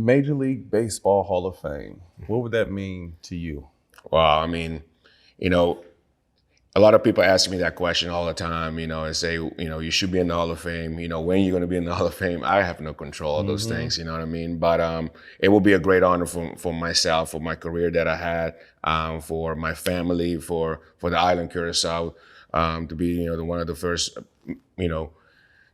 Major League Baseball Hall of Fame. What would that mean to you? Well, I mean, you know, a lot of people ask me that question all the time, and say, you should be in the Hall of Fame. When you're going to be in the Hall of Fame, I have no control of those things. You know what I mean? But it will be a great honor for myself, for my career that I had, for my family, for the island Curacao, to be one of the first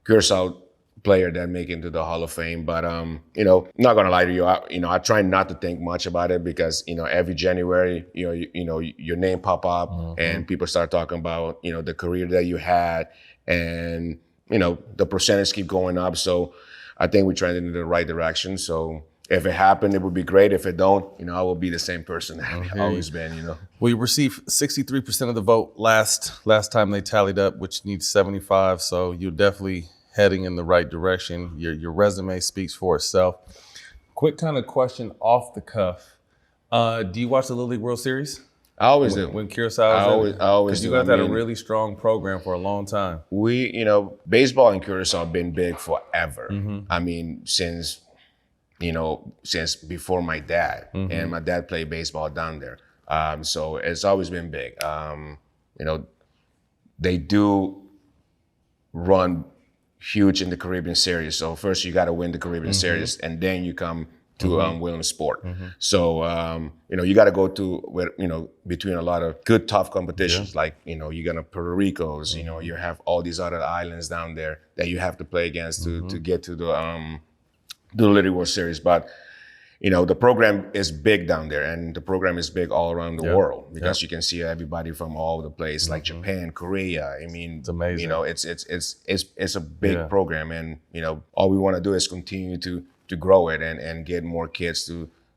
Curacao player that make it into the Hall of Fame. But I'm not gonna lie to you. I try not to think much about it because every January, your name pop up and people start talking about the career that you had, and the percentage keep going up. So I think we're trending in the right direction. So if it happened, it would be great. If it don't, I will be the same person that I've always been. Well, you received 63% of the vote last time they tallied up, which needs 75. So you're definitely heading in the right direction. Your resume speaks for itself. Quick kind of question off the cuff. Do you watch the Little League World Series? I always do. When Curacao I always do. You guys had a really strong program for a long time. Baseball in Curacao have been big forever. I mean, since before my dad. And my dad played baseball down there. So it's always been big. They do run huge in the Caribbean Series. So first you got to win the Caribbean Series, and then you come to Williamsport. So you got to go to between a lot of good tough competitions. Like you're gonna Puerto Rico's. You have all these other islands down there that you have to play against to get to the Little League World Series. But the program is big down there, and the program is big all around the world because you can see everybody from all over the place, like Japan, Korea. I mean, it's amazing. It's a big program, and all we want to do is continue to grow it and get more kids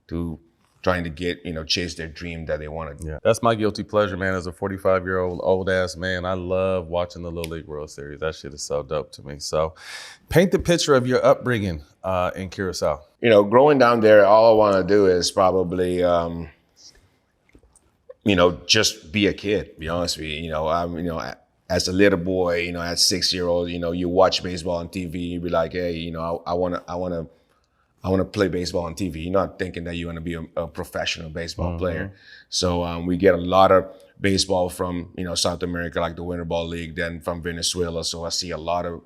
to trying to get chase their dream that they want to do. Yeah, that's my guilty pleasure, man. As a 45-year-old old ass man, I love watching the Little League World Series. That shit is so dope to me. So, paint the picture of your upbringing in Curacao. Growing down there, all I want to do is probably, just be a kid. Be honest with you. As a little boy, at 6-year-old, you watch baseball on TV. You be like, hey, I want to play baseball on TV. You're not thinking that you want to be a professional baseball player. So we get a lot of baseball from South America, like the Winter Ball League, then from Venezuela. So I see a lot of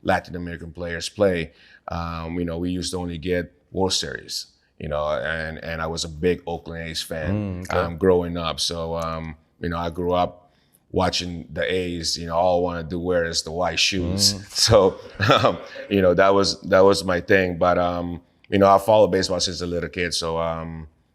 Latin American players play. We used to only get World Series, and I was a big Oakland A's fan growing up. So I grew up watching the A's. All I want to do wear is the white shoes. So that was my thing. But I followed baseball since a little kid. So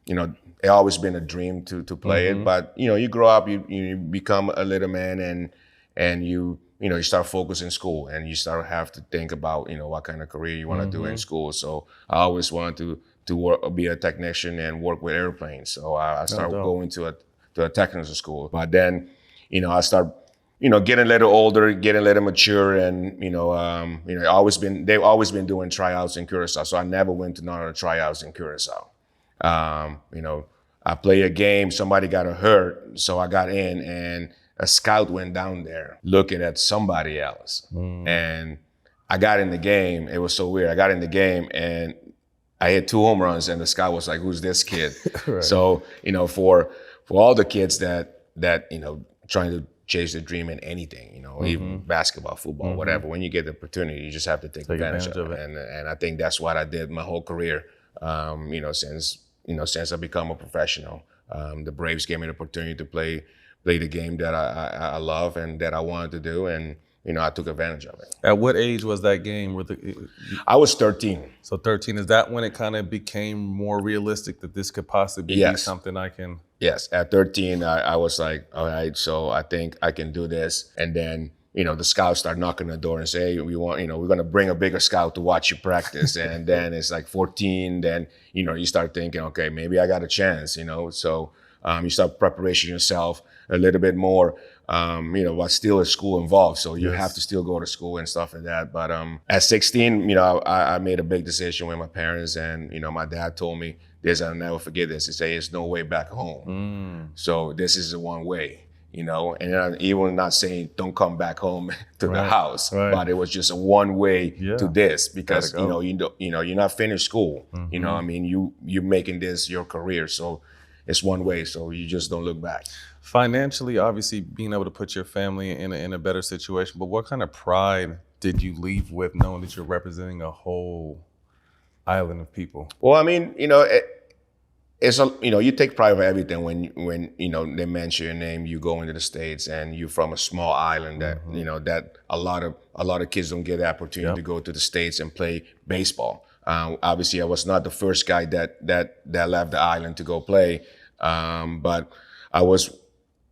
it always been a dream to play it. But you grow up, you become a little man, and you start focusing school, and you start have to think about what kind of career you want to do in school. So I always wanted to work, be a technician and work with airplanes. So I started going to a technical school. But then I start getting a little older, getting a little mature, and they've always been doing tryouts in Curacao. So I never went to none of the tryouts in Curacao. I played a game, somebody got hurt, so I got in, and a scout went down there looking at somebody else. And I got in the game. It was so weird. I got in the game and I hit 2 home runs, and the scout was like, who's this kid? Right. So, for all the kids that trying to chase their dream in anything, even basketball, football, whatever, when you get the opportunity, you just have to take advantage of it. And I think that's what I did my whole career, since I become a professional. The Braves gave me the opportunity to play the game that I love and that I wanted to do, and I took advantage of it. At what age was that game? I was 13. So 13, is that when it kind of became more realistic that this could possibly be something I can? Yes, at 13, I was like, all right, so I think I can do this. And then, the scouts start knocking on the door and say, hey, we're going to bring a bigger scout to watch you practice. And then it's like 14, then, you start thinking, okay, maybe I got a chance, So you start preparation yourself a little bit more, but still is school involved. So you have to still go to school and stuff like that. But at 16, I made a big decision with my parents, and, my dad told me this, I'll never forget this. He said, there's no way back home. So this is the one way. and even not saying don't come back home to the house, right. but it was just a one way to this because Gotta go. you're not finished school. I mean, you're making this your career, so it's one way. So you just don't look back. Financially, obviously, being able to put your family in a better situation, but what kind of pride did you leave with knowing that you're representing a whole island of people? Well, I mean, it's you take pride of everything when they mention your name, you go into the States and you're from a small island that that a lot of kids don't get the opportunity to go to the States and play baseball. Obviously, I was not the first guy that left the island to go play, but I was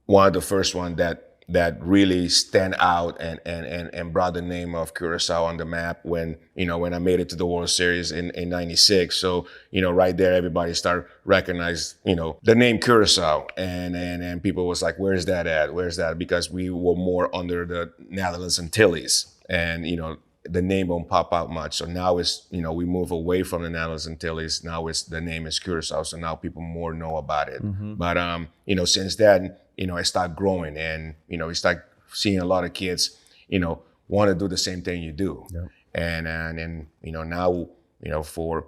one of the first one that really stand out and brought the name of Curacao on the map when I made it to the World Series in '96. So right there everybody started recognize the name Curacao and people was like, where's that at? Where's that? Because we were more under the Netherlands Antilles and the name won't pop out much. So now it's we move away from the Netherlands Antilles. Now the name is Curacao. So now people more know about it. But since then I started growing and, we start seeing a lot of kids, want to do the same thing you do. Yep. And now, for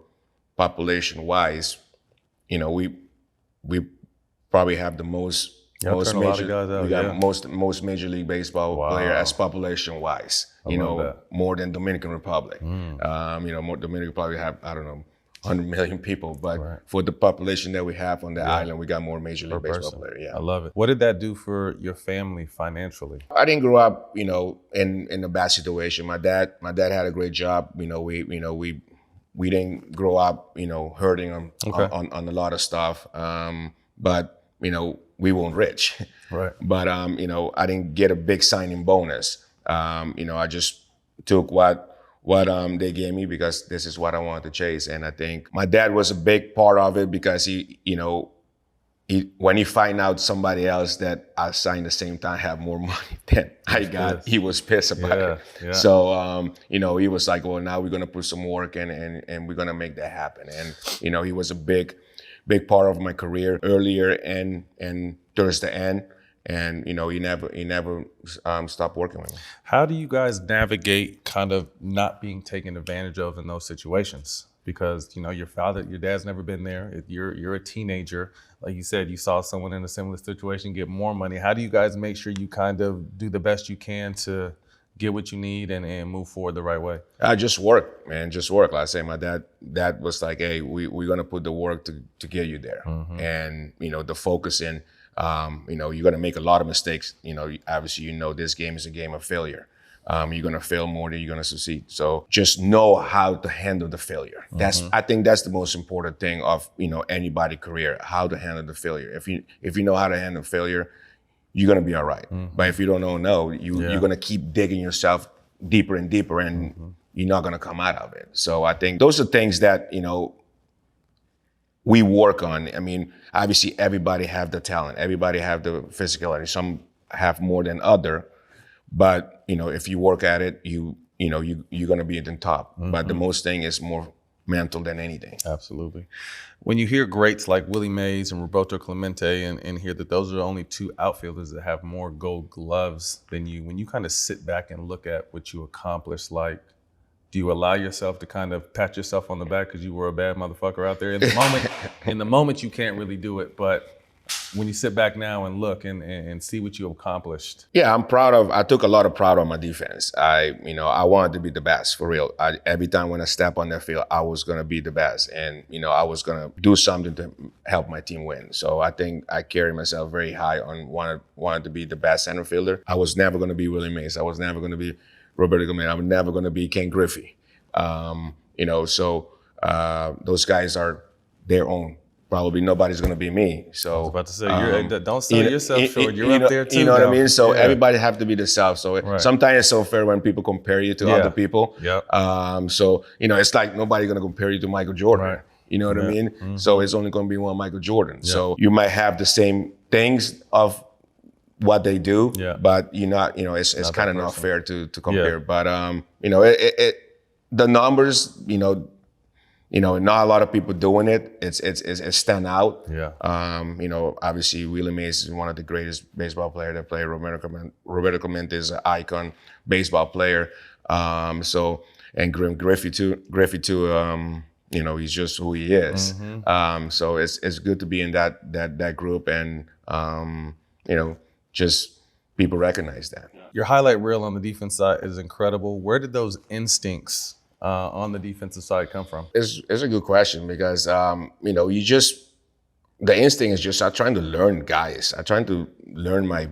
population wise, we probably have the most most Major League Baseball player as population wise, more than Dominican Republic. More Dominican Republic have, I don't know, 100 million people, but for the population that we have on the island, we got more Major League Baseball players. Yeah, I love it. What did that do for your family financially? I didn't grow up, in a bad situation. My dad had a great job. We didn't grow up, hurting on a lot of stuff. But we weren't rich. Right. But I didn't get a big signing bonus. I just took what they gave me because this is what I wanted to chase. And I think my dad was a big part of it because he when he find out somebody else that I signed the same time have more money than I got, he was pissed about it. Yeah. So, he was like, well, now we're going to put some work in and we're going to make that happen. And, he was a big part of my career earlier and towards the end. And, he never stopped working with me. How do you guys navigate kind of not being taken advantage of in those situations? Because, your dad's never been there. You're a teenager. Like you said, you saw someone in a similar situation get more money. How do you guys make sure you kind of do the best you can to get what you need and move forward the right way? I just work, man. Just work. Like I say, my dad was like, hey, we're going to put the work to get you there. And, the focus in, you're going to make a lot of mistakes. Obviously, this game is a game of failure. You're going to fail more than you're going to succeed. So just know how to handle the failure. I think that's the most important thing of, anybody's career, how to handle the failure. If you know how to handle failure, you're going to be all right. But if you don't know, you're going to keep digging yourself deeper and deeper and you're not going to come out of it. So I think those are things that, we work on. I mean, obviously everybody have the talent. Everybody have the physicality. Some have more than other. But, if you work at it, you're going to be at the top. But the most thing is more mental than anything. Absolutely. When you hear greats like Willie Mays and Roberto Clemente and hear that those are the only two outfielders that have more gold gloves than you, when you kind of sit back and look at what you accomplished, do you allow yourself to kind of pat yourself on the back because you were a bad motherfucker out there? In the moment, you can't really do it. But when you sit back now and look and see what you accomplished. Yeah, I took a lot of pride on my defense. I wanted to be the best, for real. Every time when I step on that field, I was going to be the best. And, I was going to do something to help my team win. So I think I carried myself very high on wanted to be the best center fielder. I was never going to be Willie Mays. I was never going to be Roberto Clemente. I was never going to be Ken Griffey. So those guys are their own. Probably nobody's going to be me. So I was about to say, don't sell yourself short. You're up there too. You know what I mean? So everybody have to be themselves. So sometimes it's so fair when people compare you to other people. Yeah. So it's like nobody's going to compare you to Michael Jordan. Right. You know what I mean? So it's only going to be one Michael Jordan. Yeah. So you might have the same things of what they do, but you're not. It's kind of not fair to compare. Yeah. But the numbers, not a lot of people doing it. It's stand out. Yeah. Obviously Willie Mays is one of the greatest baseball players that played. Roberto Clemente is an icon baseball player. And Griffey too. He's just who he is. So it's good to be in that group, and just people recognize that. Your highlight reel on the defense side is incredible. Where did those instincts on the defensive side come from? It's a good question, because the instinct is just I'm trying to learn guys. I'm trying to learn my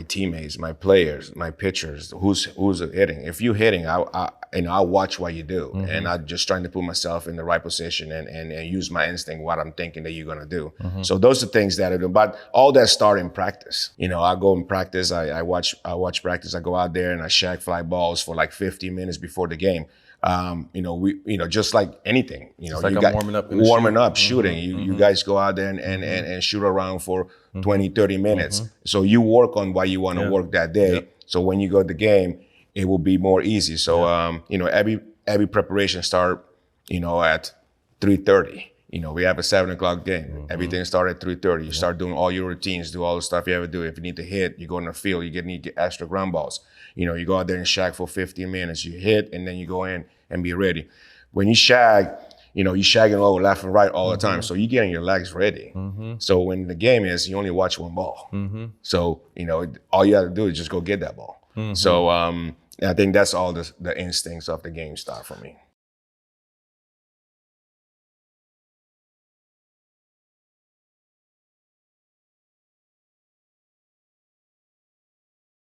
teammates, my players, my pitchers, who's hitting. If you're hitting, I watch what you do, and I'm just trying to put myself in the right position and use my instinct, what I'm thinking that you're gonna do. So those are things that I do. But all that start in practice. I go in practice. I watch practice. I go out there and I shag fly balls for like 15 minutes before the game. Just like anything, like you I'm got warming up, shooting. You guys go out there and shoot around for 20, 30 minutes. So you work on what you want to work that day. Yep. So when you go to the game, it will be more easy. So, every preparation start, at 3:30. We have a 7:00 game. Everything started at 3:30. You start doing all your routines, do all the stuff you ever do. If you need to hit, you go in the field, need to get extra ground balls. You go out there and shag for 15 minutes. You hit, and then you go in and be ready. When you shag, you're shagging over left and right all the time. So you're getting your legs ready. So when the game is, you only watch one ball. So, all you have to do is just go get that ball. So I think that's all the instincts of the game start for me.